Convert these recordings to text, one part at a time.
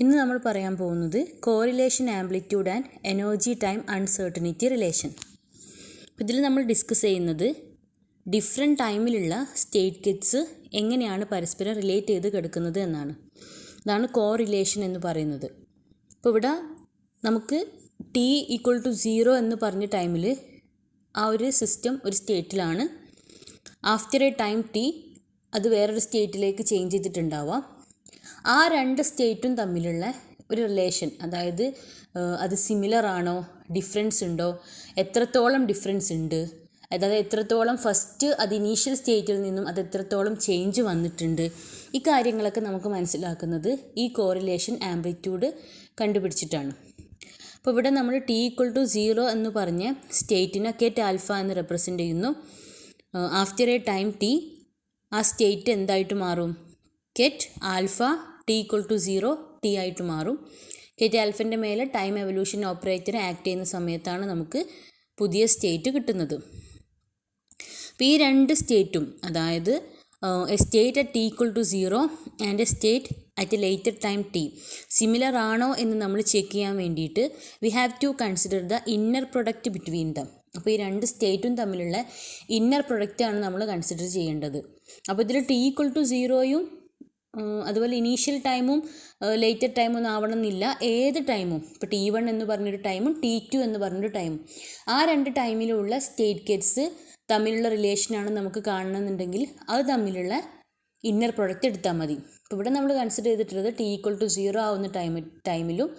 ഇന്ന് നമ്മൾ പറയാൻ പോകുന്നത് correlation amplitude and energy time uncertainty relation. ഇതിൽ നമ്മൾ ഡിസ്കസ് ചെയ്യുന്നത് ഡിഫറെൻറ്റ് ടൈമിലുള്ള സ്റ്റേറ്റ് ഗെറ്റ്സ് എങ്ങനെയാണ് പരസ്പരം റിലേറ്റ് ചെയ്ത് കിടക്കുന്നത് എന്നാണ്. അതാണ് കോറിലേഷൻ എന്ന് പറയുന്നത്. ഇപ്പോൾ ഇവിടെ നമുക്ക് t=0 എന്ന് പറഞ്ഞ ടൈമിൽ ആ ഒരു സിസ്റ്റം ഒരു സ്റ്റേറ്റിലാണ്. ആഫ്റ്റർ എ ടൈം t അത് വേറൊരു സ്റ്റേറ്റിലേക്ക് ചേഞ്ച് ചെയ്തിട്ടുണ്ടാവാം. ആ രണ്ട് സ്റ്റേറ്റും തമ്മിലുള്ള ഒരു റിലേഷൻ, അതായത് അത് സിമിലർ ആണോ, ഡിഫറൻസ് ഉണ്ടോ, എത്രത്തോളം ഡിഫറൻസ് ഉണ്ട്, അതായത് എത്രത്തോളം ഫസ്റ്റ് അത് ഇനീഷ്യൽ സ്റ്റേറ്റിൽ നിന്നും അത് എത്രത്തോളം ചേഞ്ച് വന്നിട്ടുണ്ട്, ഈ കാര്യങ്ങളൊക്കെ നമുക്ക് മനസ്സിലാക്കുന്നത് ഈ കോറിലേഷൻ ആംപ്ലിറ്റ്യൂഡ് കണ്ടുപിടിച്ചിട്ടാണ്. അപ്പോൾ ഇവിടെ നമ്മൾ t=0 എന്ന് പറഞ്ഞ സ്റ്റേറ്റിനെ കെറ്റ് ആൽഫ എന്ന് റെപ്രസെൻ്റ് ചെയ്യുന്നു. ആഫ്റ്റർ എ ടൈം t ആ സ്റ്റേറ്റ് എന്തായിട്ട് മാറും? കെറ്റ് ആൽഫ t=0 t ആയിട്ട് മാറും. കെറ്റ് ആൽഫൻ്റെ മേലെ ടൈം എവല്യൂഷൻ ഓപ്പറേറ്റർ ആക്ട് ചെയ്യുന്ന സമയത്താണ് നമുക്ക് പുതിയ സ്റ്റേറ്റ് കിട്ടുന്നത്. അപ്പോൾ ഈ രണ്ട് സ്റ്റേറ്റും, അതായത് a state at t=0 and a state at a later time t similar ആണോ എന്ന് നമ്മൾ ചെക്ക് ചെയ്യാൻ വേണ്ടിയിട്ട് we have to consider the inner product between them. അപ്പോൾ ഈ രണ്ട് സ്റ്റേറ്റും തമ്മിലുള്ള ഇന്നർ പ്രൊഡക്റ്റാണ് നമ്മൾ കൺസിഡർ ചെയ്യേണ്ടത്. അപ്പോൾ ഇതിൽ t=0യും അതുപോലെ ഇനീഷ്യൽ ടൈമും ലേറ്റർ ടൈമും ഒന്നും ആവണമെന്നില്ല. ഏത് ടൈമും, ഇപ്പോൾ t1 എന്ന് പറഞ്ഞൊരു ടൈമും t2 എന്ന് പറഞ്ഞൊരു ടൈമും, ആ രണ്ട് ടൈമിലുള്ള സ്റ്റേറ്റ് ഗെറ്റ്സ് തമ്മിലുള്ള റിലേഷനാണ് നമുക്ക് കാണണമെന്നുണ്ടെങ്കിൽ അത് തമ്മിലുള്ള ഇന്നർ പ്രൊഡക്റ്റ് എടുത്താൽ മതി. അപ്പോൾ ഇവിടെ നമ്മൾ കൺസിഡർ ചെയ്തിട്ടുള്ളത് t=0 ആവുന്ന ടൈമിലും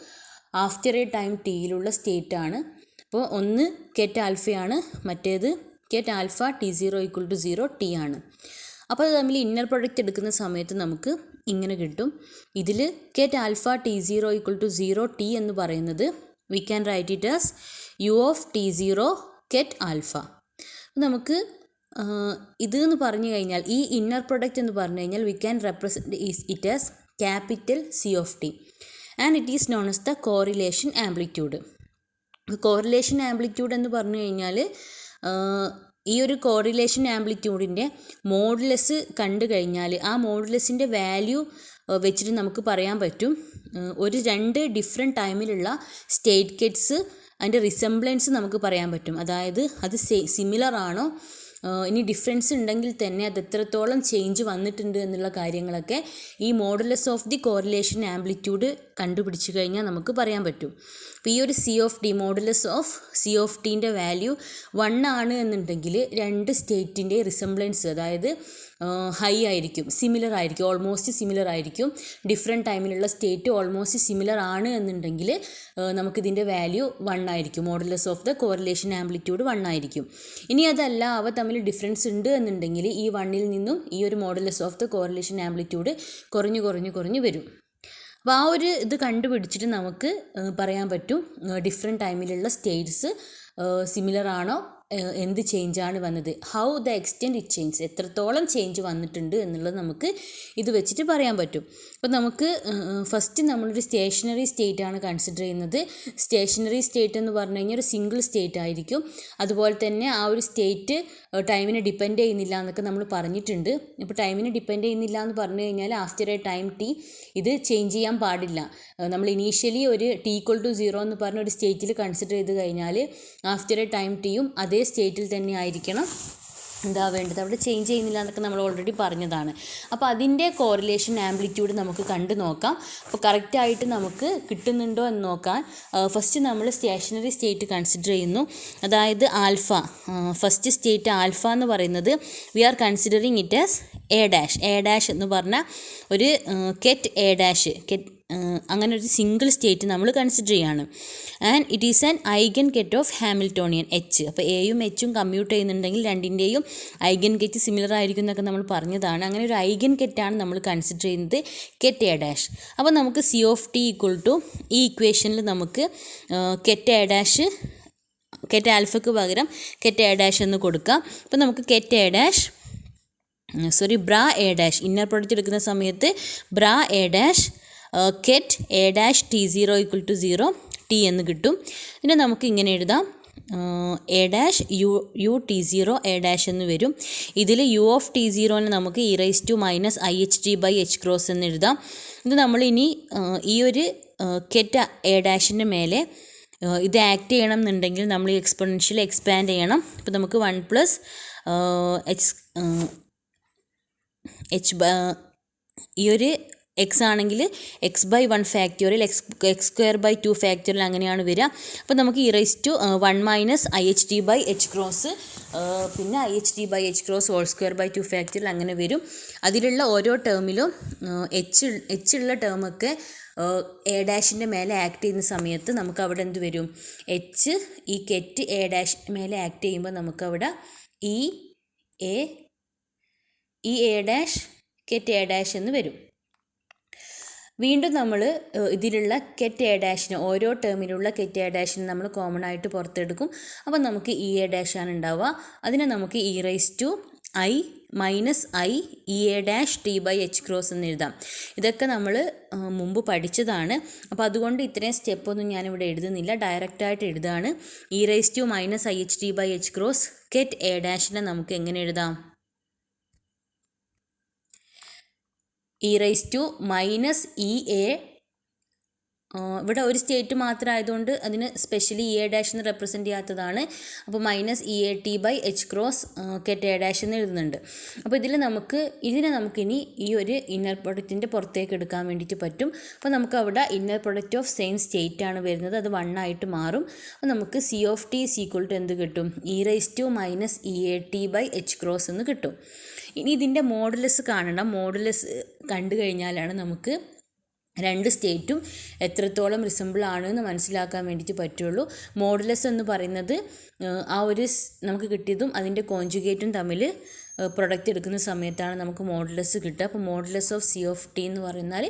ആഫ്റ്റർ എ ടൈം tയിലുള്ള സ്റ്റേറ്റാണ്. അപ്പോൾ ഒന്ന് കെറ്റ് ആൽഫയാണ്, മറ്റേത് കെറ്റ് ആൽഫ t0=0 t ആണ്. അപ്പോൾ അത് തമ്മിൽ ഇന്നർ പ്രൊഡക്റ്റ് എടുക്കുന്ന സമയത്ത് നമുക്ക് ഇങ്ങനെ കിട്ടും. ഇതിൽ കെറ്റ് ആൽഫ t0=0 t എന്ന് പറയുന്നത് we can write it as u(t0) കെറ്റ് alpha. നമുക്ക് ഇത് എന്ന് പറഞ്ഞു കഴിഞ്ഞാൽ, ഈ ഇന്നർ പ്രൊഡക്റ്റ് എന്ന് പറഞ്ഞു കഴിഞ്ഞാൽ we can represent it as capital C(t) and it is known as the correlation amplitude. Correlation amplitude എന്ന് പറഞ്ഞു കഴിഞ്ഞാൽ ഈ ഒരു കോറിലേഷൻ ആംപ്ലിറ്റ്യൂഡിൻ്റെ മോഡുലസ് കണ്ടു കഴിഞ്ഞാൽ ആ മോഡുലസിൻ്റെ വാല്യൂ വെച്ചിട്ട് നമുക്ക് പറയാൻ പറ്റും ഒരു രണ്ട് ഡിഫറെൻറ്റ് ടൈമിലുള്ള സ്റ്റേറ്റ് ഗെറ്റ്സ് അതിൻ്റെ റിസംബ്ലൻസ് നമുക്ക് പറയാൻ പറ്റും. അതായത് അത് സിമിലർ ആണോ, ഇനി ഡിഫറൻസ് ഉണ്ടെങ്കിൽ തന്നെ അത് എത്രത്തോളം ചേഞ്ച് വന്നിട്ടുണ്ട് എന്നുള്ള കാര്യങ്ങളൊക്കെ ഈ modulus of the correlation amplitude കണ്ടുപിടിച്ച് കഴിഞ്ഞാൽ നമുക്ക് പറയാൻ പറ്റും. അപ്പോൾ ഈ ഒരു C(t) മോഡുലസ് ഓഫ് C(t)ൻ്റെ വാല്യൂ 1 ആണ് എന്നുണ്ടെങ്കിൽ രണ്ട് സ്റ്റേറ്റിൻ്റെ റിസംബ്ലൻസ്, അതായത് ഹൈ ആയിരിക്കും, സിമിലർ ആയിരിക്കും, ഓൾമോസ്റ്റ് സിമിലർ ആയിരിക്കും. ഡിഫറെൻറ്റ് ടൈമിലുള്ള സ്റ്റേറ്റ് ഓൾമോസ്റ്റ് സിമിലർ ആണ് എന്നുണ്ടെങ്കിൽ നമുക്കിതിൻ്റെ വാല്യൂ 1 ആയിരിക്കും. Modulus of the correlation amplitude 1 ആയിരിക്കും. ഇനി അതല്ല, അവ തമ്മിൽ ഡിഫറൻസ് ഉണ്ട് എന്നുണ്ടെങ്കിൽ ഈ 1ൽ നിന്നും ഈ ഒരു modulus of the correlation amplitude കുറഞ്ഞു വരും. അപ്പോൾ ആ ഒരു ഇത് കണ്ടുപിടിച്ചിട്ട് നമുക്ക് പറയാൻ പറ്റും ഡിഫറെൻറ്റ് ടൈമിലുള്ള സ്റ്റേറ്റ്സ് സിമിലർ ആണോ, എന്ത് ചേഞ്ചാണ് വന്നത്, how the extent it change, എത്രത്തോളം ചേഞ്ച് വന്നിട്ടുണ്ട് എന്നുള്ളത് നമുക്ക് ഇത് വെച്ചിട്ട് പറയാൻ പറ്റും. അപ്പോൾ നമുക്ക് ഫസ്റ്റ് നമ്മളൊരു സ്റ്റേഷനറി സ്റ്റേറ്റ് ആണ് കൺസിഡർ ചെയ്യുന്നത്. സ്റ്റേഷനറി സ്റ്റേറ്റ് എന്ന് പറഞ്ഞു കഴിഞ്ഞാൽ ഒരു സിംഗിൾ സ്റ്റേറ്റ് ആയിരിക്കും. അതുപോലെ തന്നെ ആ ഒരു സ്റ്റേറ്റ് ടൈമിനെ ഡിപ്പെൻഡ് ചെയ്യുന്നില്ല എന്നൊക്കെ നമ്മൾ പറഞ്ഞിട്ടുണ്ട്. ഇപ്പോൾ ടൈമിനെ ഡിപ്പെൻഡ് ചെയ്യുന്നില്ല എന്ന് പറഞ്ഞു കഴിഞ്ഞാൽ ആഫ്റ്റർ എ ടൈം t ഇത് ചേഞ്ച് ചെയ്യാൻ പാടില്ല. നമ്മൾ ഇനീഷ്യലി ഒരു t=0 എന്ന് പറഞ്ഞ ഒരു സ്റ്റേറ്റിൽ കൺസിഡർ ചെയ്ത് കഴിഞ്ഞാൽ ആഫ്റ്റർ എ ടൈം tയും അതേ സ്റ്റേറ്റിൽ തന്നെ ആയിരിക്കണം എന്താ വേണ്ടത്, അവിടെ ചേഞ്ച് ചെയ്യുന്നില്ല എന്നൊക്കെ നമ്മൾ ഓൾറെഡി പറഞ്ഞതാണ്. അപ്പോൾ അതിൻ്റെ കോറിലേഷൻ ആംപ്ലിറ്റ്യൂഡ് നമുക്ക് കണ്ടു നോക്കാം. അപ്പോൾ കറക്റ്റായിട്ട് നമുക്ക് കിട്ടുന്നുണ്ടോ എന്ന് നോക്കാൻ ഫസ്റ്റ് നമ്മൾ സ്റ്റേഷനറി സ്റ്റേറ്റ് കൺസിഡർ ചെയ്യുന്നു. അതായത് ആൽഫ, ഫസ്റ്റ് സ്റ്റേറ്റ് ആൽഫ എന്ന് പറയുന്നത് we are considering it as a എന്ന് പറഞ്ഞ ഒരു കെറ്റ് കെറ്റ് അങ്ങനെ ഒരു സിംഗിൾ സ്റ്റേറ്റ് നമ്മൾ കൺസിഡർ ചെയ്യാണ്. And it is an eigen ket of Hamiltonian H. അപ്പോൾ എയും എച്ചും കമ്മ്യൂട്ട് ചെയ്യുന്നുണ്ടെങ്കിൽ രണ്ടിൻ്റെയും ഐഗൻ കെറ്റ് സിമിലർ ആയിരിക്കും എന്നൊക്കെ നമ്മൾ പറഞ്ഞതാണ്. അങ്ങനെ ഒരു ഐഗൻ കെറ്റാണ് നമ്മൾ കൺസിഡർ ചെയ്യുന്നത് കെറ്റ് എ'. അപ്പോൾ നമുക്ക് C(t) ഈ ഇക്വേഷനിൽ നമുക്ക് കെറ്റ് ആൽഫയ്ക്ക് പകരം കെറ്റ് എ' എന്ന് കൊടുക്കാം. അപ്പോൾ നമുക്ക് ബ്രാ എ', ഇന്നർ പ്രൊഡക്റ്റ് എടുക്കുന്ന സമയത്ത് ബ്രാ എ' കെറ്റ് എ' t0=0 t എന്ന് കിട്ടും. പിന്നെ നമുക്ക് ഇങ്ങനെ എഴുതാം u(t0) a' എന്ന് വരും. ഇതിൽ u(t0) നമുക്ക് e⁻⁻ IHT/h എന്ന് എഴുതാം. ഇത് നമ്മളിനി ഈ ഒരു കെറ്റ് എ ഡാഷിൻ്റെ മേലെ ഇത് ആക്ട് ചെയ്യണം എന്നുണ്ടെങ്കിൽ നമ്മൾ ഈ എക്സ്പൊണൻഷ്യൽ എക്സ്പാൻഡ് ചെയ്യണം. അപ്പോൾ നമുക്ക് 1 പ്ലസ് എച്ച് ഈ ഒരു എക്സ് ആണെങ്കിൽ X by 1 factorial X square by 2 factorial അങ്ങനെയാണ് വരിക. അപ്പോൾ നമുക്ക് e⁻1 minus IHT by H cross പിന്നെ IHT by H cross whole square by 2 factorial അങ്ങനെ വരും. അതിലുള്ള ഓരോ ടേമിലും എച്ച് ഉള്ള ടേമൊക്കെ എ ഡാഷിൻ്റെ മേലെ ആക്ട് ചെയ്യുന്ന സമയത്ത് നമുക്ക് അവിടെ എന്ത് വരും, എച്ച് ഈ കെറ്റ് എ ഡാഷ് മേലെ ആക്ട് ചെയ്യുമ്പോൾ നമുക്കവിടെ ഈ എ ഡാഷ് കെറ്റ് എ ഡാഷ് എന്ന് വരും. വീണ്ടും നമ്മൾ ഇതിലുള്ള കെറ്റ് എ ഡാഷിന് ഓരോ ടേമിലുള്ള കെറ്റ് എ ഡാഷിന് നമ്മൾ കോമൺ ആയിട്ട് പുറത്തെടുക്കും. അപ്പം നമുക്ക് എ ഡാഷാണ് ഉണ്ടാവുക. അതിനെ നമുക്ക് e⁻i minus i e⁻t by H cross എന്ന് എഴുതാം. ഇതൊക്കെ നമ്മൾ മുമ്പ് പഠിച്ചതാണ്. അപ്പോൾ അതുകൊണ്ട് ഇത്രയും സ്റ്റെപ്പൊന്നും ഞാനിവിടെ എഴുതുന്നില്ല, ഡയറക്റ്റായിട്ട് എഴുതാണ്. e⁻ minus IHT by H cross ket A ഡാഷിനെ നമുക്ക് എങ്ങനെ എഴുതാം, e⁻ ഇവിടെ ഒരു സ്റ്റേറ്റ് മാത്രം ആയതുകൊണ്ട് അതിന് സ്പെഷ്യലി എ ഡാഷ് എന്ന് റെപ്രസെൻറ്റ് ചെയ്യാത്തതാണ്. അപ്പോൾ minus e⁻t by H cross ket A dash എന്ന് എഴുതുന്നുണ്ട്. അപ്പോൾ ഇതിനെ നമുക്കിനി ഈ ഒരു ഇന്നർ പ്രൊഡക്റ്റിൻ്റെ പുറത്തേക്ക് എടുക്കാൻ വേണ്ടിയിട്ട് പറ്റും. അപ്പോൾ നമുക്ക് അവിടെ inner product of same state ആണ് വരുന്നത്, അത് 1 ആയിട്ട് മാറും. അപ്പോൾ നമുക്ക് C(t) = എന്ത് കിട്ടും, e⁻ minus e⁻t by H cross എന്ന് കിട്ടും. ഇനി ഇതിൻ്റെ മോഡുലസ് കാണണം. മോഡുലസ് കണ്ടു കഴിഞ്ഞാലാണ് നമുക്ക് രണ്ട് സ്റ്റേറ്റും എത്രത്തോളം റിസംബിൾ ആണെന്ന് മനസ്സിലാക്കാൻ വേണ്ടിയിട്ട് പറ്റുള്ളൂ. മോഡുലസ് എന്ന് പറയുന്നത് ആ ഒരു നമുക്ക് കിട്ടിയതും അതിൻ്റെ കോൺജുഗേറ്റും തമ്മിൽ പ്രൊഡക്റ്റ് എടുക്കുന്ന സമയത്താണ് നമുക്ക് മോഡുലസ് കിട്ടുക. അപ്പോൾ മോഡുലസ് ഓഫ് C(t) എന്ന് പറയുന്നാൽ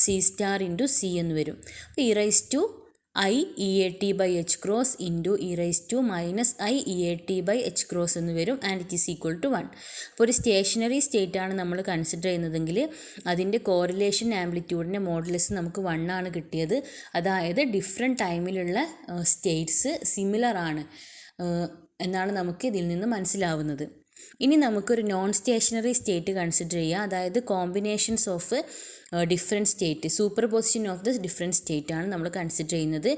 C** എന്ന് വരും. അപ്പോൾ e⁻i e⁻t by H cross into e⁻ minus i e⁻t by H cross എന്ന് വരും. And it is equal to 1. അപ്പോൾ ഒരു സ്റ്റേഷനറി സ്റ്റേറ്റ് ആണ് നമ്മൾ കൺസിഡർ ചെയ്യുന്നതെങ്കിൽ അതിൻ്റെ കോറിലേഷൻ ആംപ്ലിറ്റ്യൂഡിൻ്റെ മോഡുലസ് നമുക്ക് 1 ആണ് കിട്ടിയത്. അതായത് ഡിഫറെൻറ്റ് ടൈമിലുള്ള സ്റ്റേറ്റ്സ് സിമിലർ ആണ് എന്നാണ് നമുക്ക് ഇതിൽ നിന്ന് മനസ്സിലാവുന്നത്. ഇനി നമുക്കൊരു നോൺ സ്റ്റേഷനറി സ്റ്റേറ്റ് കൺസിഡർ ചെയ്യാം. അതായത് combinations of different state, super position of the different state ആണ് നമ്മൾ കൺസിഡർ ചെയ്യുന്നത്.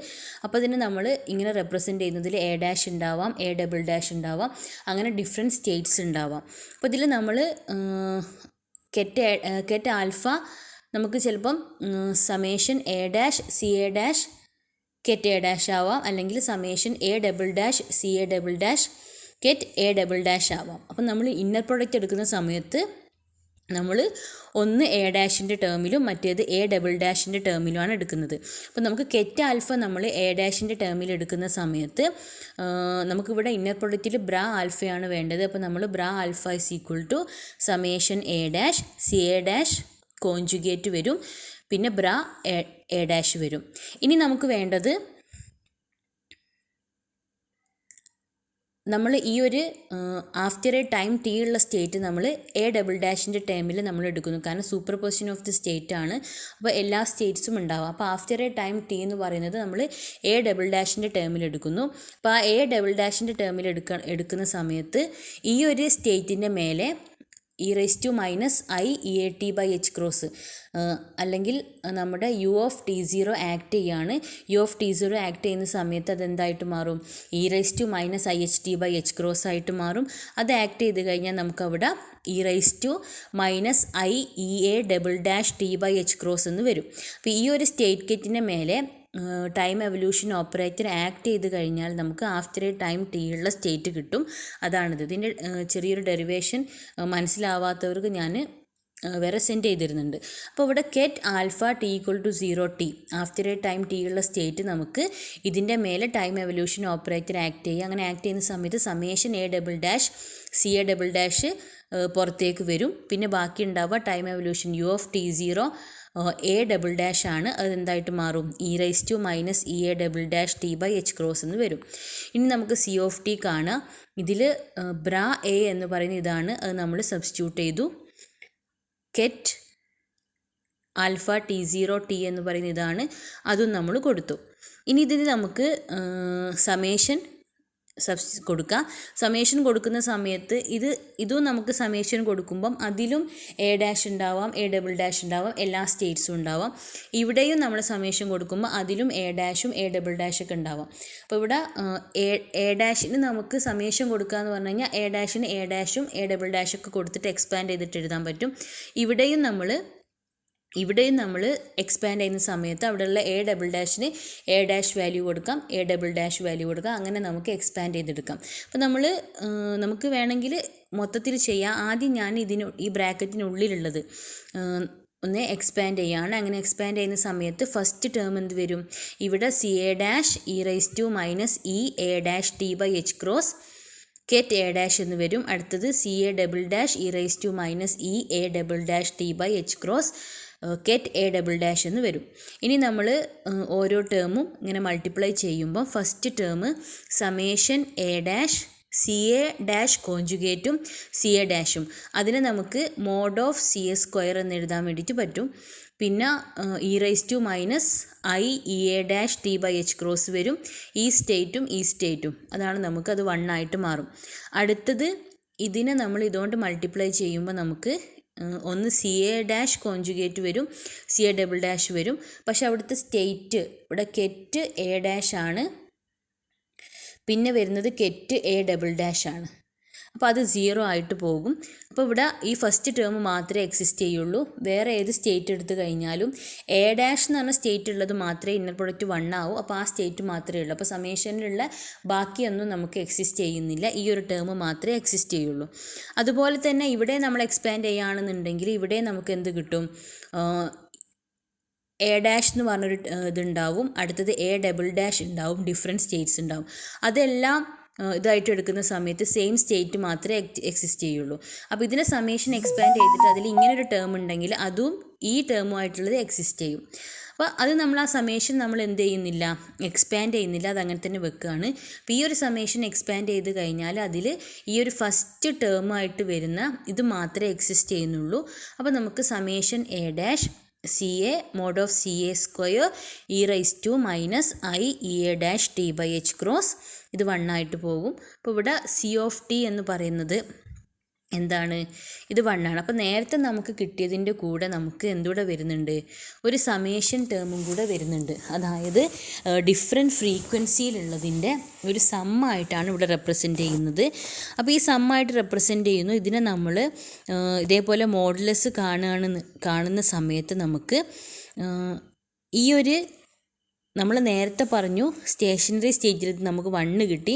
അപ്പോൾ അതിന് നമ്മൾ ഇങ്ങനെ റെപ്രസെൻറ്റ് ചെയ്യുന്നതിൽ എ ഡാഷ് ഉണ്ടാവാം, A⁻# ഉണ്ടാവാം, അങ്ങനെ ഡിഫറെൻറ്റ് സ്റ്റേറ്റ്സ് ഉണ്ടാവാം. അപ്പോൾ ഇതിൽ നമ്മൾ കെറ്റ് ആൽഫ നമുക്ക് ചിലപ്പം സമേഷൻ A' CA' കെറ്റ് A' ആവാം, അല്ലെങ്കിൽ സമേഷൻ A'' CA'' കെറ്റ് A'' ആവാം. അപ്പം നമ്മൾ ഇന്നർ പ്രൊഡക്റ്റ് എടുക്കുന്ന സമയത്ത് നമ്മൾ ഒന്ന് എ ഡാഷിൻ്റെ ടേമിലും മറ്റേത് A'' ടേമിലുമാണ് എടുക്കുന്നത്. അപ്പോൾ നമുക്ക് കെറ്റ് ആൽഫ നമ്മൾ എ ഡാഷിൻ്റെ ടേമിൽ എടുക്കുന്ന സമയത്ത് നമുക്കിവിടെ ഇന്നർ പ്രൊഡക്റ്റിൽ ബ്രാ ആൽഫയാണ് വേണ്ടത്. അപ്പോൾ നമ്മൾ bra alpha is equal to summation A' CA' conjugate വരും, പിന്നെ ബ്രാ A' വരും. ഇനി നമുക്ക് വേണ്ടത് നമ്മൾ ഈ ഒരു ആഫ്റ്റർ എ ടൈം ടി ഉള്ള സ്റ്റേറ്റ് നമ്മൾ A'' ടൈമിൽ നമ്മൾ എടുക്കുന്നു. കാരണം super position of the state ആണ്. അപ്പോൾ എല്ലാ സ്റ്റേറ്റ്സും ഉണ്ടാവും. അപ്പോൾ ആഫ്റ്റർ എ ടൈം ടി എന്ന് പറയുന്നത് നമ്മൾ A'' ടേമിൽ എടുക്കുന്നു. അപ്പോൾ ആ A'' ടേമിൽ എടുക്കുന്ന സമയത്ത് ഈ ഒരു സ്റ്റേറ്റിൻ്റെ മേലെ e⁻ minus i e⁻t by H cross അല്ലെങ്കിൽ നമ്മുടെ u(t0) ആക്ട് ചെയ്യാണ്. u(t0) ആക്ട് ചെയ്യുന്ന സമയത്ത് അതെന്തായിട്ട് മാറും, e⁻ minus IHT by H cross ആയിട്ട് മാറും. അത് ആക്ട് ചെയ്ത് കഴിഞ്ഞാൽ നമുക്കവിടെ e⁻ minus i e⁻t by H cross എന്ന് വരും. അപ്പോൾ ഈ ഒരു സ്റ്റേറ്റ് കെറ്റിൻ്റെ മേലെ ടൈം എവല്യൂഷൻ ഓപ്പറേറ്റർ ആക്ട് ചെയ്ത് കഴിഞ്ഞാൽ നമുക്ക് ആഫ്റ്റർ എ ടൈം ടി ഉള്ള സ്റ്റേറ്റ് കിട്ടും. അതാണിത്. ഇതിൻ്റെ ചെറിയൊരു ഡെറിവേഷൻ മനസ്സിലാവാത്തവർക്ക് ഞാൻ വേറെ സെൻഡ് ചെയ്തിരുന്നുണ്ട്. അപ്പോൾ ഇവിടെ കെറ്റ് alpha t = 0t after A time T ഉള്ള സ്റ്റേറ്റ് നമുക്ക് ഇതിൻ്റെ മേലെ ടൈം എവല്യൂഷൻ ഓപ്പറേറ്റർ ആക്ട് ചെയ്യുക. അങ്ങനെ ആക്ട് ചെയ്യുന്ന സമയത്ത് സമേഷൻ A'' CA'' പുറത്തേക്ക് വരും. പിന്നെ ബാക്കി ഉണ്ടാവുക ടൈം എവല്യൂഷൻ u(t0) A'' ആണ്. അതെന്തായിട്ട് മാറും, e⁻ minus E⁻t by H cross എന്ന് വരും. ഇനി നമുക്ക് C(t) കാണാം. ഇതിൽ ബ്രാ എ എന്ന് പറയുന്ന ഇതാണ്, അത് നമ്മൾ സബ്സ്റ്റിറ്റ്യൂട്ട് ചെയ്തു. കെറ്റ് ആൽഫ T0t എന്ന് പറയുന്ന ഇതാണ്, അതും നമ്മൾ കൊടുത്തു. ഇനി ഇതിന് നമുക്ക് സമേഷൻ കൊടുക്കുക. സമേഷൻ കൊടുക്കുന്ന സമയത്ത് ഇതും നമുക്ക് സമേഷൻ കൊടുക്കുമ്പം അതിലും എ ഡാഷ് ഉണ്ടാവാം, എ ഡബിൾ ഡാഷ് ഉണ്ടാവാം, എല്ലാ സ്റ്റേറ്റ്സും ഉണ്ടാവാം. ഇവിടെയും നമ്മൾ സമേഷൻ കൊടുക്കുമ്പോൾ അതിലും എ ഡാഷും എ ഡബിൾ ഡാഷൊക്കെ ഉണ്ടാവാം. അപ്പോൾ ഇവിടെ എ ഡാഷിന് നമുക്ക് സമേഷൻ കൊടുക്കുക എന്ന് പറഞ്ഞു കഴിഞ്ഞാൽ എ ഡാഷിന് എ ഡാഷും എ ഡബിൾ ഡാഷൊക്കെ കൊടുത്തിട്ട് എക്സ്പാൻഡ് ചെയ്തിട്ട് എഴുതാൻ പറ്റും. ഇവിടെയും നമ്മൾ എക്സ്പാൻഡ് ചെയ്യുന്ന സമയത്ത് അവിടെയുള്ള എ ഡബിൾ ഡാഷിന് എ ഡാഷ് വാല്യൂ കൊടുക്കാം, എ ഡബിൾ ഡാഷ് വാല്യൂ കൊടുക്കാം. അങ്ങനെ നമുക്ക് എക്സ്പാൻഡ് ചെയ്തെടുക്കാം. അപ്പോൾ നമുക്ക് വേണമെങ്കിൽ മൊത്തത്തിൽ ചെയ്യാം. ആദ്യം ഞാൻ ഈ ബ്രാക്കറ്റിനുള്ളിലുള്ളത് ഒന്ന് എക്സ്പാൻഡ് ചെയ്യുകയാണ്. അങ്ങനെ എക്സ്പാൻഡ് ചെയ്യുന്ന സമയത്ത് ഫസ്റ്റ് ടേം എന്ത് വരും? ഇവിടെ C A dash E raise to minus E A dash T by H cross ket A dash എന്ന് വരും. അടുത്തത് C A double dash E raise to minus E A double dash T by H cross ket A double dash എന്ന് വരും. ഇനി നമ്മൾ ഓരോ ടേമും ഇങ്ങനെ മൾട്ടിപ്ലൈ ചെയ്യുമ്പോൾ first term summation A dash C A dash കോഞ്ചുഗേറ്റും സി എ ഡാഷും, അതിനെ നമുക്ക് mod of C A square എന്ന് എഴുതാൻ വേണ്ടിയിട്ട് പറ്റും. പിന്നെ E raise to minus I E A dash T by H cross വരും. ഈ സ്റ്റേറ്റും അതാണ് നമുക്കത് 1 ആയിട്ട് മാറും. അടുത്തത് ഇതിനെ നമ്മൾ ഇതുകൊണ്ട് മൾട്ടിപ്ലൈ ചെയ്യുമ്പോൾ നമുക്ക് ഒന്ന് സി എ ഡാഷ് കോഞ്ചുഗേറ്റ് വരും, സി എ ഡബിൾ ഡാഷ് വരും. പക്ഷെ അവിടുത്തെ സ്റ്റേറ്റ് ഇവിടെ കെറ്റ് എ ഡാഷ് ആണ്, പിന്നെ വരുന്നത് കെറ്റ് എ ഡബിൾ ഡാഷ് ആണ്. അപ്പോൾ അത് 0 ആയിട്ട് പോകും. അപ്പോൾ ഇവിടെ ഈ ഫസ്റ്റ് ടേം മാത്രമേ എക്സിസ്റ്റ് ചെയ്യുള്ളൂ. വേറെ ഏത് സ്റ്റേറ്റ് എടുത്തു കഴിഞ്ഞാലും എ ഡാഷ് എന്ന് പറഞ്ഞ സ്റ്റേറ്റ് ഉള്ളത് മാത്രമേ ഇന്നർ പ്രൊഡക്റ്റ് 1 ആവും. അപ്പോൾ ആ സ്റ്റേറ്റ് മാത്രമേ ഉള്ളൂ. അപ്പോൾ സമേഷനിലുള്ള ബാക്കിയൊന്നും നമുക്ക് എക്സിസ്റ്റ് ചെയ്യുന്നില്ല. ഈ ഒരു ടേം മാത്രമേ എക്സിസ്റ്റ് ചെയ്യുള്ളൂ. അതുപോലെ തന്നെ ഇവിടെ നമ്മൾ എക്സ്പാൻഡ് ചെയ്യുകയാണെന്നുണ്ടെങ്കിൽ ഇവിടെ നമുക്ക് എന്ത് കിട്ടും? എ ഡാഷ് എന്ന് പറഞ്ഞൊരു ഇതുണ്ടാവും. അടുത്തത് എ ഡബിൾ ഡാഷ് ഉണ്ടാവും. ഡിഫറെൻറ്റ് സ്റ്റേറ്റ്സ് ഉണ്ടാവും. അതെല്ലാം ഇതായിട്ട് എടുക്കുന്ന സമയത്ത് സെയിം സ്റ്റേറ്റ് മാത്രമേ എക്സിസ്റ്റ് ചെയ്യുള്ളൂ. അപ്പോൾ ഇതിനെ സമേഷൻ എക്സ്പാൻഡ് ചെയ്തിട്ട് അതിൽ ഇങ്ങനൊരു ടേം ഉണ്ടെങ്കിൽ അതും ഈ ടേമുമായിട്ടുള്ളത് എക്സിസ്റ്റ് ചെയ്യും. അപ്പോൾ അത് നമ്മൾ ആ സമേഷൻ നമ്മൾ എന്ത് ചെയ്യുന്നില്ല, എക്സ്പാൻഡ് ചെയ്യുന്നില്ല, അത് അങ്ങനെ തന്നെ വെക്കുകയാണ്. അപ്പോൾ ഈ ഒരു സമേഷൻ എക്സ്പാൻഡ് ചെയ്ത് കഴിഞ്ഞാൽ അതിൽ ഈ ഒരു ഫസ്റ്റ് ടേമായിട്ട് വരുന്ന ഇത് മാത്രമേ എക്സിസ്റ്റ് ചെയ്യുന്നുള്ളൂ. അപ്പോൾ നമുക്ക് summation A dash C A mod of C A square E raise to minus I E A dash T by H cross ഇത് 1 ആയിട്ട് പോകും. അപ്പോൾ ഇവിടെ സി ഓഫ് ടി എന്ന് പറയുന്നത് എന്താണ്? ഇത് 1 ആണ്. അപ്പോൾ നേരത്തെ നമുക്ക് കിട്ടിയതിൻ്റെ കൂടെ നമുക്ക് എന്തുകൂടെ വരുന്നുണ്ട്? ഒരു സമേഷൻ ടേമും കൂടെ വരുന്നുണ്ട്. അതായത് ഡിഫറെൻറ്റ് ഫ്രീക്വൻസിയിലുള്ളതിൻ്റെ ഒരു സമ്മായിട്ടാണ് ഇവിടെ റെപ്രസെൻ്റ് ചെയ്യുന്നത്. അപ്പോൾ ഈ സമ്മായിട്ട് റെപ്രസെൻ്റ് ചെയ്യുന്നു. ഇതിനെ നമ്മൾ ഇതേപോലെ മോഡുലസ് കാണുന്ന സമയത്ത് നമുക്ക് ഈ ഒരു നമ്മൾ നേരത്തെ പറഞ്ഞു സ്റ്റേഷനറി സ്റ്റേജിൽ നമുക്ക് 1 കിട്ടി.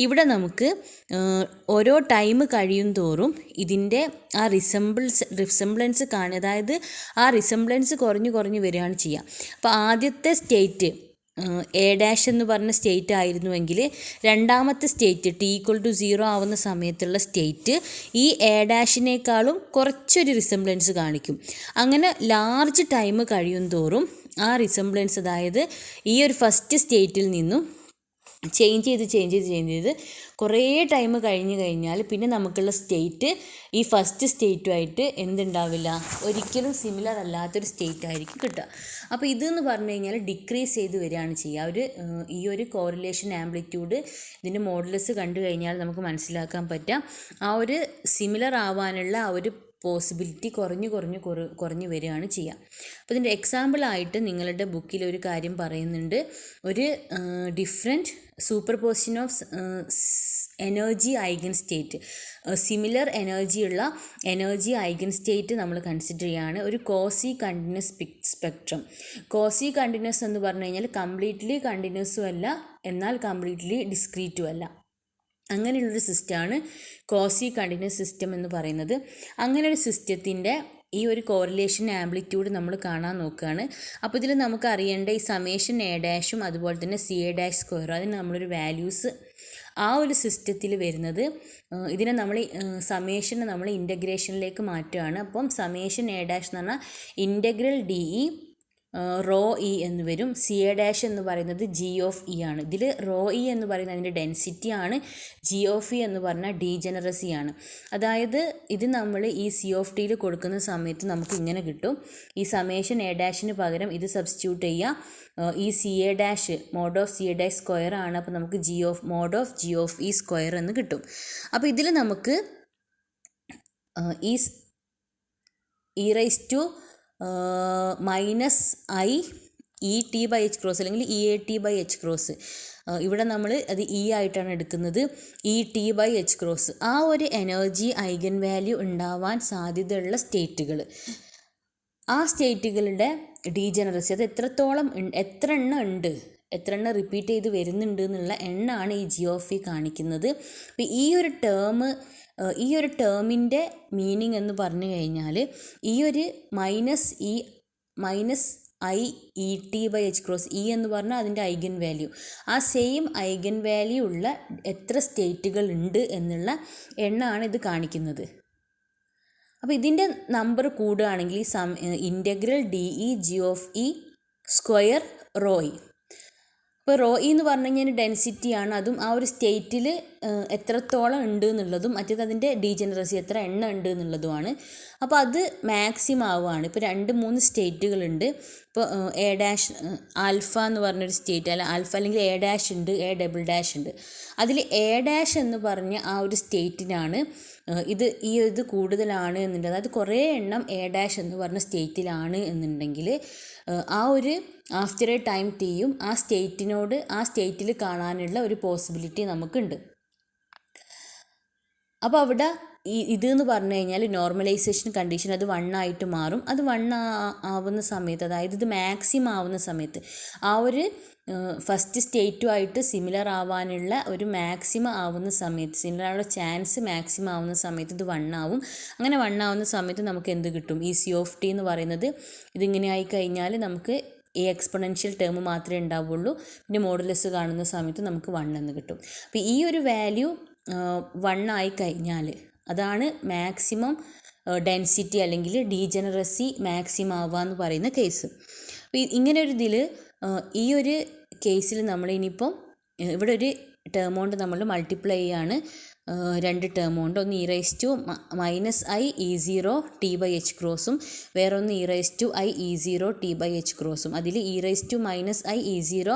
ഇവിടെ ഓരോ ടൈം കഴിയും തോറും ഇതിൻ്റെ ആ റിസംബ്ലൻസ് കാണുക, അതായത് ആ റിസംബ്ലൻസ് കുറഞ്ഞു വരികയാണ് ചെയ്യുക. അപ്പോൾ ആദ്യത്തെ സ്റ്റേറ്റ് എ ഡാഷ് എന്ന് പറഞ്ഞ സ്റ്റേറ്റ് ആയിരുന്നുവെങ്കിൽ രണ്ടാമത്തെ സ്റ്റേറ്റ് ടി ഈക്വൽ ടു 0 ആവുന്ന സമയത്തുള്ള സ്റ്റേറ്റ് ഈ എ ഡാഷിനേക്കാളും കുറച്ചൊരു റിസംബ്ലൻസ് കാണിക്കും. അങ്ങനെ ലാർജ് ടൈം കഴിയും തോറും ആ റിസംബ്ലൻസ്, അതായത് ഈ ഒരു ഫസ്റ്റ് സ്റ്റേറ്റിൽ നിന്നും ചേഞ്ച് ചെയ്ത് കുറേ ടൈം കഴിഞ്ഞാൽ പിന്നെ നമുക്കുള്ള സ്റ്റേറ്റ് ഈ ഫസ്റ്റ് സ്റ്റേറ്റുമായിട്ട് എന്തുണ്ടാവില്ല, ഒരിക്കലും സിമിലർ അല്ലാത്തൊരു സ്റ്റേറ്റ് ആയിരിക്കും കിട്ടുക. അപ്പോൾ ഇതെന്ന് പറഞ്ഞു കഴിഞ്ഞാൽ ഡിക്രീസ് ചെയ്ത് വരികയാണ് ചെയ്യുക. ഈ ഒരു കോറിലേഷൻ ആംപ്ലിറ്റ്യൂഡ് ഇതിൻ്റെ മോഡുലസ് കണ്ടു കഴിഞ്ഞാൽ നമുക്ക് മനസ്സിലാക്കാൻ പറ്റാം ആ ഒരു സിമിലർ ആവാനുള്ള ആ ഒരു പോസിബിലിറ്റി കുറഞ്ഞു വരികയാണ് ചെയ്യുക. അപ്പോൾ ഇതിൻ്റെ എക്സാമ്പിളായിട്ട് നിങ്ങളുടെ ബുക്കിൽ ഒരു കാര്യം പറയുന്നുണ്ട്. ഒരു different superposition of energy eigen state, similar energy eigen state നമ്മൾ കൺസിഡർ ചെയ്യുകയാണ്. ഒരു quasi continuous spectrum. Quasi continuous എന്ന് പറഞ്ഞു കഴിഞ്ഞാൽ കംപ്ലീറ്റ്ലി കണ്ടിന്യൂസും അല്ല, എന്നാൽ കംപ്ലീറ്റ്ലി ഡിസ്ക്രീറ്റും അല്ല. അങ്ങനെയുള്ളൊരു സിസ്റ്റമാണ് കോസി കണ്ടിന്യൂസ് സിസ്റ്റം എന്ന് പറയുന്നത്. അങ്ങനെ ഒരു സിസ്റ്റത്തിൻ്റെ ഈ ഒരു കോറിലേഷൻ ആംപ്ലിറ്റ്യൂഡ് നമ്മൾ കാണാൻ നോക്കുകയാണ്. അപ്പോൾ ഇതിൽ നമുക്ക് അറിയേണ്ട ഈ സമേഷൻ എ ഡാഷും അതുപോലെ തന്നെ സി എ ഡാഷ് സ്ക്വയറും അതിന് നമ്മളൊരു വാല്യൂസ് ആ ഒരു സിസ്റ്റത്തിൽ വരുന്നത്, ഇതിനെ നമ്മൾ സമേഷനെ നമ്മൾ ഇൻ്റഗ്രേഷനിലേക്ക് മാറ്റുകയാണ്. അപ്പം സമേഷൻ എ ഡാഷ് എന്ന് പറഞ്ഞാൽ integral D E rho E എന്ന് വരും. സി എ ഡാഷ് എന്ന് പറയുന്നത് ജി ഓഫ് ഇ ആണ്. ഇതിൽ റോ ഇ എന്ന് പറയുന്നത് അതിൻ്റെ ഡെൻസിറ്റി ആണ്. ജി ഓഫ് ഇ എന്ന് പറഞ്ഞാൽ ഡീജനറസി ആണ്. അതായത് ഇത് നമ്മൾ ഈ സി ഓഫ് ടിയിൽ കൊടുക്കുന്ന സമയത്ത് നമുക്ക് ഇങ്ങനെ കിട്ടും. ഈ സമേഷൻ എ ഡാഷിന് പകരം ഇത് സബ്സ്റ്റിറ്റ്യൂട്ട് ചെയ്യുക. ഈ C A dash mod of C A dash square ആണ്. അപ്പോൾ നമുക്ക് mod of G of E square എന്ന് കിട്ടും. അപ്പോൾ ഇതിൽ നമുക്ക് E raise to minus I E T by H cross അല്ലെങ്കിൽ E A T by H cross, ഇവിടെ നമ്മൾ അത് ഇ ആയിട്ടാണ് എടുക്കുന്നത്. E T by H cross ആ ഒരു എനർജി ഐഗൻ വാല്യൂ ഉണ്ടാവാൻ സാധ്യതയുള്ള സ്റ്റേറ്റുകൾ, ആ സ്റ്റേറ്റുകളുടെ ഡീജനറസി അത് എത്ര എണ്ണം റിപ്പീറ്റ് ചെയ്ത് വരുന്നുണ്ട് എന്നുള്ള എണ്ണമാണ് ഈ ജി ഓഫ് ഇ കാണിക്കുന്നത്. അപ്പോൾ ഈ ഒരു ടേമിൻ്റെ മീനിങ് എന്ന് പറഞ്ഞു കഴിഞ്ഞാൽ ഈ ഒരു minus I E T by H cross E എന്ന് പറഞ്ഞാൽ അതിൻ്റെ ഐഗൻ വാല്യൂ, ആ സെയിം ഐഗൻ വാല്യൂ ഉള്ള എത്ര സ്റ്റേറ്റുകൾ ഉണ്ട് എന്നുള്ള എണ്ണമാണ് ഇത് കാണിക്കുന്നത്. അപ്പോൾ ഇതിൻ്റെ നമ്പർ കൂടുകയാണെങ്കിൽ integral D E G of E square rho E. ഇപ്പോൾ റോ ഇ എന്ന് പറഞ്ഞു കഴിഞ്ഞാൽ ഡെൻസിറ്റിയാണ്, അതും ആ ഒരു സ്റ്റേറ്റിൽ എത്രത്തോളം ഉണ്ട് എന്നുള്ളതും മറ്റേത് അതിൻ്റെ ഡീജനറസി എത്ര എണ്ണം ഉണ്ട് എന്നുള്ളതുമാണ്. അപ്പോൾ അത് മാക്സിമം ആവുകയാണ്. ഇപ്പോൾ 2-3 സ്റ്റേറ്റുകളുണ്ട്. ഇപ്പോൾ എ ഡാഷ് ആൽഫ എന്ന് പറഞ്ഞൊരു സ്റ്റേറ്റ്, അല്ല ആൽഫ അല്ലെങ്കിൽ എ ഡാഷ് ഉണ്ട്, എ ഡബിൾ ഡാഷ് ഉണ്ട്. അതിൽ എ ഡാഷ് എന്ന് പറഞ്ഞ ആ ഒരു സ്റ്റേറ്റിനാണ് ഇത് കൂടുതലാണ് എന്നുണ്ട്. അതായത് കുറേ എണ്ണം എ ഡാഷ് എന്ന് പറഞ്ഞ സ്റ്റേറ്റിലാണ് എന്നുണ്ടെങ്കിൽ ആ ഒരു ആഫ്റ്റർ എ ടൈം ടിയും ആ സ്റ്റേറ്റിൽ കാണാനുള്ള ഒരു പോസിബിലിറ്റി നമുക്കുണ്ട്. അപ്പോൾ അവിടെ ഇതെന്ന് പറഞ്ഞു കഴിഞ്ഞാൽ നോർമലൈസേഷൻ കണ്ടീഷൻ അത് 1 ആയിട്ട് മാറും. അത് 1 ആവുന്ന സമയത്ത്, അതായത് ഇത് മാക്സിമം ആവുന്ന സമയത്ത് ആ ഒരു ഫസ്റ്റ് സ്റ്റേറ്റുമായിട്ട് സിമിലർ ആവാനുള്ള ഒരു മാക്സിമം ആവുന്ന സമയത്ത്, സിമിലർ ആവുന്ന ചാൻസ് മാക്സിമം ആവുന്ന സമയത്ത് ഇത് 1 ആവും. അങ്ങനെ 1 ആവുന്ന സമയത്ത് നമുക്ക് എന്ത് കിട്ടും? ഈ സി ഓഫ് ടി എന്ന് പറയുന്നത് ഇതിങ്ങനെ ആയി കഴിഞ്ഞാൽ നമുക്ക് ഈ എക്സ്പൊണൻഷ്യൽ ടേം മാത്രമേ ഉണ്ടാവുള്ളൂ. പിന്നെ മോഡുലസ് കാണുന്ന സമയത്ത് നമുക്ക് 1 എന്ന് കിട്ടും. അപ്പോൾ ഈ ഒരു വാല്യൂ 1 ആയി കഴിഞ്ഞാൽ അതാണ് മാക്സിമം ഡെൻസിറ്റി അല്ലെങ്കിൽ ഡീജനറസി മാക്സിമം ആവുക എന്ന് പറയുന്ന കേസ്. അപ്പോൾ ഇങ്ങനെ ഒരു ഇതിൽ ഈ ഒരു കേസിൽ നമ്മൾ ഇനിയിപ്പം ഇവിടെ ഒരു ടേം കൊണ്ട് നമ്മൾ മൾട്ടിപ്ലൈ ചെയ്യാണ്. 2 ടേം കൊണ്ട്, ഒന്ന് E raise to minus I E zero T by H ക്രോസും വേറൊന്ന് E raise to I E zero T by H ക്രോസും. അതിൽ E raise to minus I E zero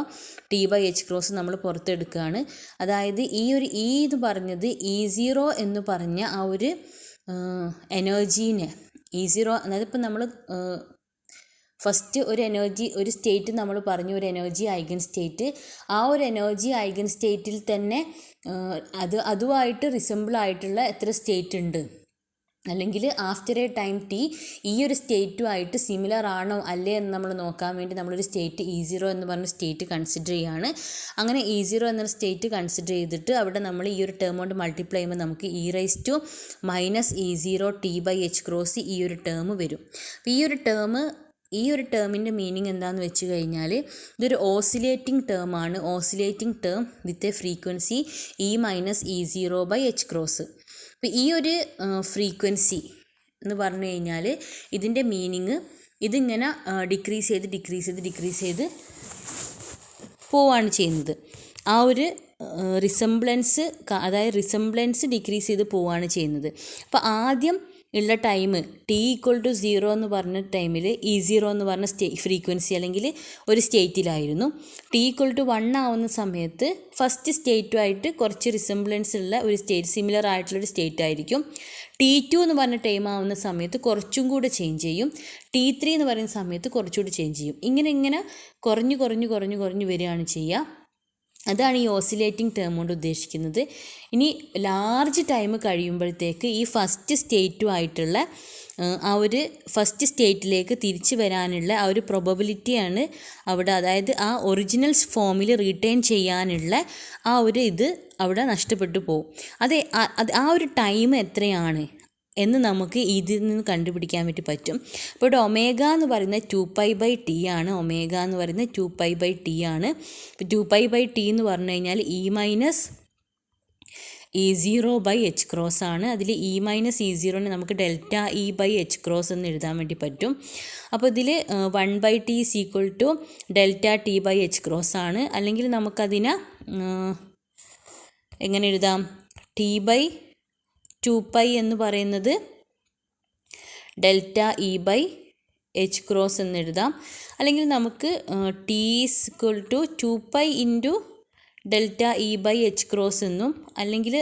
T by H cross നമ്മൾ പുറത്തെടുക്കുകയാണ്. അതായത് ഈ ഒരു ഇ എന്ന് പറഞ്ഞത് ഇ സീറോ എന്ന് പറഞ്ഞ ആ ഒരു എനർജീനെ ഇ സീറോ, അതായത് ഇപ്പം നമ്മൾ ഫസ്റ്റ് ഒരു സ്റ്റേറ്റ് നമ്മൾ പറഞ്ഞു, ഒരു എനർജി ഐഗൻ സ്റ്റേറ്റ്. ആ ഒരു എനർജി ഐഗൻ സ്റ്റേറ്റിൽ തന്നെ അതുമായിട്ട് റിസംബിൾ ആയിട്ടുള്ള എത്ര സ്റ്റേറ്റ് ഉണ്ട്, അല്ലെങ്കിൽ ആഫ്റ്റർ എ ടൈം ടി ഈ ഒരു സ്റ്റേറ്റുമായിട്ട് സിമിലർ ആണോ അല്ലേ എന്ന് നമ്മൾ നോക്കാൻ വേണ്ടി നമ്മളൊരു സ്റ്റേറ്റ് ഇ സീറോ എന്ന് പറഞ്ഞ സ്റ്റേറ്റ് കൺസിഡർ ചെയ്യുകയാണ്. അങ്ങനെ ഇ സീറോ എന്നൊരു സ്റ്റേറ്റ് കൺസിഡർ ചെയ്തിട്ട് അവിടെ നമ്മൾ ഈ ഒരു ടേം കൊണ്ട് മൾട്ടിപ്ലൈ ചെയ്യുമ്പോൾ നമുക്ക് E raise to minus E zero T by H cross ഈ ഒരു ടേം വരും. അപ്പോൾ ഈ ഒരു ടേമിൻ്റെ മീനിങ് എന്താണെന്ന് വെച്ച് കഴിഞ്ഞാൽ ഇതൊരു ഓസിലേറ്റിംഗ് ടേമാണ്. Oscillating term with a frequency E minus E zero by H cross. അപ്പോൾ ഈ ഒരു ഫ്രീക്വൻസി എന്ന് പറഞ്ഞു കഴിഞ്ഞാൽ ഇതിൻ്റെ മീനിങ് ഇതിങ്ങനെ ഡിക്രീസ് ചെയ്ത് പോവാണ് ചെയ്യുന്നത്. ആ ഒരു റിസംബ്ലൻസ് ഡിക്രീസ് ചെയ്ത് പോവാണ് ചെയ്യുന്നത്. അപ്പോൾ ആദ്യം ഉള്ള ടൈം ടി ഈക്വൽ ടു 0 എന്ന് പറഞ്ഞ ടൈമിൽ ഇ സീറോ എന്ന് പറഞ്ഞ ഫ്രീക്വൻസി അല്ലെങ്കിൽ ഒരു സ്റ്റേറ്റിലായിരുന്നു. ടി ഈക്വൽ ടു 1 ആവുന്ന സമയത്ത് ഫസ്റ്റ് സ്റ്റേറ്റുമായിട്ട് കുറച്ച് റിസംബ്ലൻസ് ഉള്ള ഒരു സ്റ്റേറ്റ്, സിമിലർ ആയിട്ടുള്ളൊരു സ്റ്റേറ്റ് ആയിരിക്കും. T2 എന്ന് പറഞ്ഞ ടൈം ആവുന്ന സമയത്ത് കുറച്ചും കൂടെ ചേഞ്ച് ചെയ്യും. T3 എന്ന് പറയുന്ന സമയത്ത് കുറച്ചുകൂടി ചേഞ്ച് ചെയ്യും. ഇങ്ങനെ കുറഞ്ഞു വരികയാണ് ചെയ്യുക. അതാണ് ഈ ഓസിലേറ്റിംഗ് ടേം കൊണ്ട് ഉദ്ദേശിക്കുന്നത്. ഇനി ലാർജ് ടൈം കഴിയുമ്പോഴത്തേക്ക് ഈ ഫസ്റ്റ് സ്റ്റേറ്റുമായിട്ടുള്ള ആ ഒരു ഫസ്റ്റ് സ്റ്റേറ്റിലേക്ക് തിരിച്ചു വരാനുള്ള ആ ഒരു പ്രോബബിലിറ്റിയാണ് അവിടെ, അതായത് ആ ഒറിജിനൽ ഫോമിൽ റീറ്റെയിൻ ചെയ്യാനുള്ള ആ ഒരു ഇത് അവിടെ നഷ്ടപ്പെട്ടു പോകും. ആ ഒരു ടൈം എത്രയാണ് എന്ന് നമുക്ക് ഇതിൽ നിന്ന് കണ്ടുപിടിക്കാൻ വേണ്ടി പറ്റും. ഇപ്പോൾ ഇവിടെ ഒമേഗ എന്ന് പറയുന്നത് 2π/t ആണ്. ഒമേഗ എന്ന് പറയുന്നത് 2π/t ആണ്. ഇപ്പോൾ 2π/t എന്ന് പറഞ്ഞു കഴിഞ്ഞാൽ E0/h ആണ്. അതിൽ E-E0 നമുക്ക് ഡെൽറ്റ E/h എന്ന് എഴുതാൻ വേണ്ടി പറ്റും. അപ്പോൾ ഇതിൽ 1/t = ഡെൽറ്റ T/h ആണ്. അല്ലെങ്കിൽ നമുക്കതിനെ എങ്ങനെ എഴുതാം? T/2π എന്ന് പറയുന്നത് ഡെൽറ്റ E/h എന്ന് എഴുതാം. അല്ലെങ്കിൽ നമുക്ക് T = 2π × ഡെൽറ്റ E/h എന്നും, അല്ലെങ്കിൽ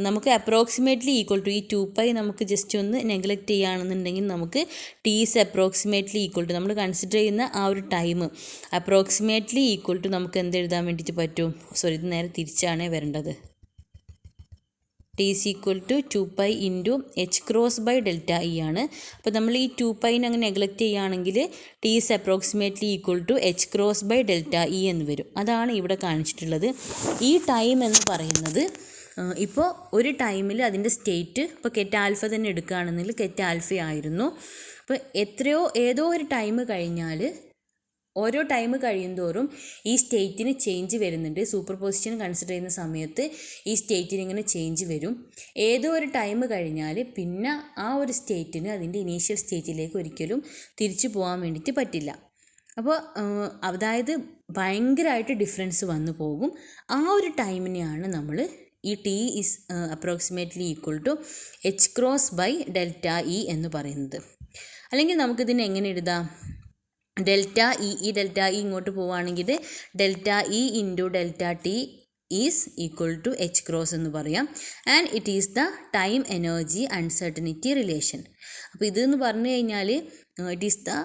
നമുക്ക് അപ്രോക്സിമേറ്റ്ലി ഈക്വൽ ടു ഈ 2π നമുക്ക് ജസ്റ്റ് ഒന്ന് നെഗ്ലക്റ്റ് ചെയ്യുകയാണെന്നുണ്ടെങ്കിൽ നമുക്ക് T is approximately equal to നമ്മൾ കൺസിഡർ ചെയ്യുന്ന ആ ഒരു ടൈം അപ്രോക്സിമേറ്റ്ലി ഈക്വൽ ടു നമുക്ക് എന്ത് എഴുതാൻ വേണ്ടിയിട്ട് പറ്റും? സോറി, ഇത് നേരെ തിരിച്ചാണ് വരേണ്ടത്. T is equal to 2π × h×delta E ആണ്. അപ്പോൾ നമ്മൾ ഈ 2π അങ്ങ് നെഗ്ലക്റ്റ് ചെയ്യുകയാണെങ്കിൽ T is approximately equal to h×delta E എന്ന് വരും. അതാണ് ഇവിടെ കാണിച്ചിട്ടുള്ളത്. ഈ ടൈം എന്ന് പറയുന്നത് ഇപ്പോൾ ഒരു ടൈമിൽ അതിൻ്റെ സ്റ്റേറ്റ് ഇപ്പോൾ കെറ്റ് ആൽഫ തന്നെ എടുക്കുകയാണെന്നുണ്ടെങ്കിൽ കെറ്റ് ആൽഫ ആയിരുന്നു. അപ്പോൾ ഏതോ ഒരു ടൈം കഴിഞ്ഞാൽ ഓരോ ടൈം കഴിയുന്തോറും ഈ സ്റ്റേറ്റിന് ചേഞ്ച് വരുന്നുണ്ട്. സൂപ്പർ പൊസിഷൻ കൺസിഡർ ചെയ്യുന്ന സമയത്ത് ഈ സ്റ്റേറ്റിന് ഇങ്ങനെ ചേഞ്ച് വരും. ഏതോ ഒരു ടൈം കഴിഞ്ഞാൽ പിന്നെ ആ ഒരു സ്റ്റേറ്റിന് അതിൻ്റെ ഇനീഷ്യൽ സ്റ്റേറ്റിലേക്ക് ഒരിക്കലും തിരിച്ചു പോകാൻ വേണ്ടിയിട്ട് പറ്റില്ല. അപ്പോൾ അതായത് ഭയങ്കരമായിട്ട് ഡിഫറൻസ് വന്നു പോകും. ആ ഒരു ടൈമിനെയാണ് നമ്മൾ ഈ T is approximately equal to h×delta E എന്ന് പറയുന്നത്. അല്ലെങ്കിൽ നമുക്കിതിനെ എങ്ങനെ എഴുതാം? ഡെൽറ്റ ഈ ഡെൽറ്റ ഇ ഇങ്ങോട്ട് പോവുകയാണെങ്കിൽ delta E × delta T is equal to h× എന്ന് പറയാം. And it is the time energy uncertainty relation. അപ്പോൾ ഇതെന്ന് പറഞ്ഞു കഴിഞ്ഞാൽ ഇറ്റ് ഈസ് ദ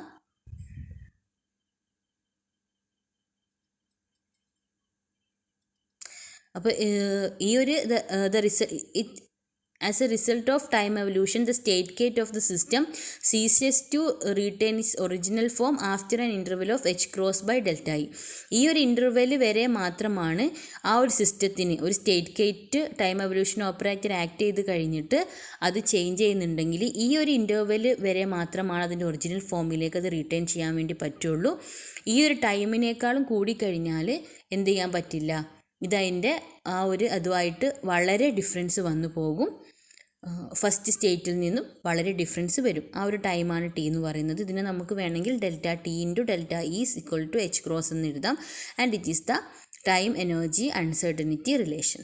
അപ്പോൾ ഈ ഒരു as a result of time evolution, the state gate of the system ceases to retain its original form after an interval of h×delta E. ഈ ഒരു interval വരെ മാത്രമാണ് ആ ഒരു സിസ്റ്റത്തിന് ഒരു state gate time evolution operator act ചെയ്ത് കഴിഞ്ഞിട്ട് അത് ചേഞ്ച് ചെയ്യുന്നുണ്ടെങ്കിൽ ഈ ഒരു ഇൻ്റർവെൽ വരെ മാത്രമാണ് അതിൻ്റെ ഒറിജിനൽ ഫോമിലേക്ക് അത് റീറ്റെയിൻ ചെയ്യാൻ വേണ്ടി പറ്റുള്ളൂ. ഈ ഒരു ടൈമിനേക്കാളും കൂടിക്കഴിഞ്ഞാൽ എന്ത് ചെയ്യാൻ പറ്റില്ല, ഇതതിൻ്റെ ആ ഒരു അതുമായിട്ട് വളരെ ഡിഫറൻസ് വന്നു പോകും. ഫസ്റ്റ് സ്റ്റേറ്റിൽ നിന്നും വളരെ ഡിഫറൻസ് വരും. ആ ഒരു ടൈമാണ് T എന്ന് പറയുന്നത്. ഇതിനെ നമുക്ക് വേണമെങ്കിൽ delta T × delta E is equal to h× എന്ന് എഴുതാം. And it is the time energy uncertainty relation.